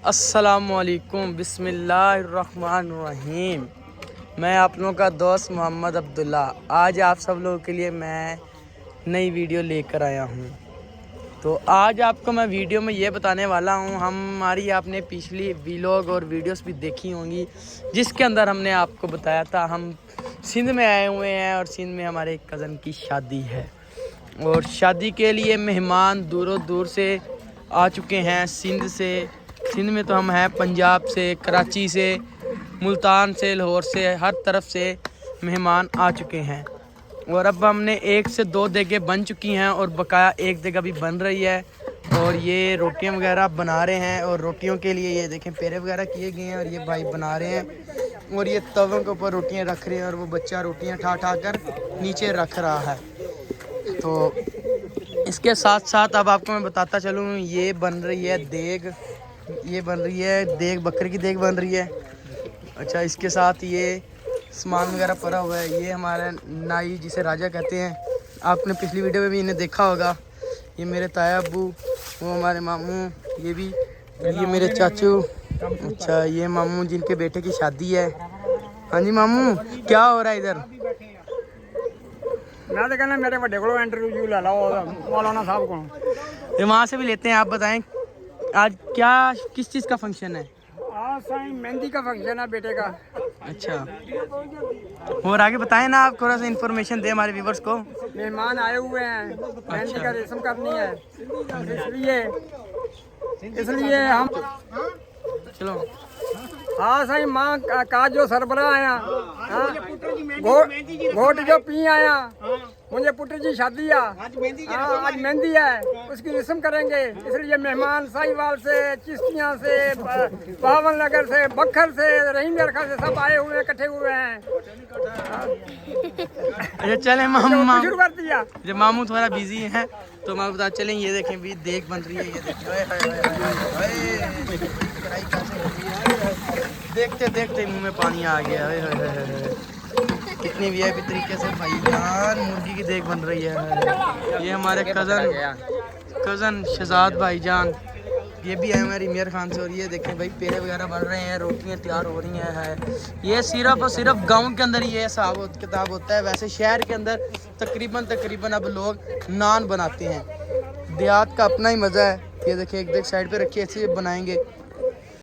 अस्सलामुअलैकुम बिस्मिल्लाहिर्रहमानिर्रहीम। मैं आप लोगों का दोस्त मोहम्मद अब्दुल्ला। आज आप सब लोगों के लिए मैं नई वीडियो लेकर आया हूँ। तो आज आपको मैं वीडियो में ये बताने वाला हूँ, हमारी आपने पिछली व्लॉग और वीडियोस भी देखी होंगी जिसके अंदर हमने आपको बताया था हम सिंध में आए हुए हैं और सिंध में हमारे कज़न की शादी है और शादी के लिए मेहमान दूरों दूर से आ चुके हैं। सिंध में तो हम हैं, पंजाब से, कराची से, मुल्तान से, लाहौर से, हर तरफ से मेहमान आ चुके हैं और अब हमने 1 से 2 देगें बन चुकी हैं और बकाया 1 देगा भी बन रही है। और ये रोटियां वगैरह बना रहे हैं और रोटियों के लिए ये देखें पेरे वगैरह किए गए हैं और ये भाई बना रहे हैं और ये तवों के ऊपर रोटियां रख रहे हैं और वो बच्चा रोटियां ठा कर नीचे रख रहा है। तो इसके साथ साथ अब आपको मैं बताता चलूँ, ये बन रही है देग, ये बन रही है देग, बकरे की देग बन रही है। अच्छा, इसके साथ ये सामान वगैरह पड़ा हुआ है। ये हमारा नाई जिसे राजा कहते हैं, आपने पिछली वीडियो में भी इन्हें देखा होगा। ये मेरे ताया अब्बू, वो हमारे मामू, ये मेरे चाचू। अच्छा, ये मामू जिनके बेटे की शादी है। हाँ जी मामू, क्या हो रहा है इधर? मैं तो कहना मेरे बड़े को इंटरव्यू ले लो मौलाना साहब को। ये वहाँ से भी लेते हैं। आप बताएं आज क्या किस चीज़ का फंक्शन है? आज साईं मेहंदी का फंक्शन है बेटे का। अच्छा, और आगे बताएं ना, आप थोड़ा सा इन्फॉर्मेशन दें हमारे व्यूवर्स को। मेहमान आए हुए हैं, मेहंदी का रस्म करनी है, इसलिए हम चलो। हाँ साईं माँ का जो सरबरा आया, घोट जो पी आया, मुझे पुत्र जी शादी है, आज मेहंदी है, उसकी रस्म करेंगे। इसलिए मेहमान साहिवाल से, चिश्तियाँ से, बहावल नगर से, बखर से, रहीम यरखा से सब आए हुए इकट्ठे हुए हैं। अच्छा चले मामू, शुरू कर दिया। जब मामू थोड़ा बिजी हैं तो मैं बता चलें। ये देखें भी देग बन रही है, ये देखते देखते मुंह में पानी आ गया। कितनी वीआईपी तरीके से भाईजान मुर्गी की देग बन रही है। ये हमारे कज़न शहजाद भाईजान, ये भी है हमारी मियार खान से। और ये देखें भाई पेड़े वगैरह बन रहे हैं, रोटियां तैयार हो रही हैं। ये सिर्फ और सिर्फ गांव के अंदर ये हिसाब किताब होता है। वैसे शहर के अंदर तकरीबन अब लोग नान बनाते हैं। देहात का अपना ही मज़ा है। ये देखें एक साइड पे रखिए, ऐसे बनाएंगे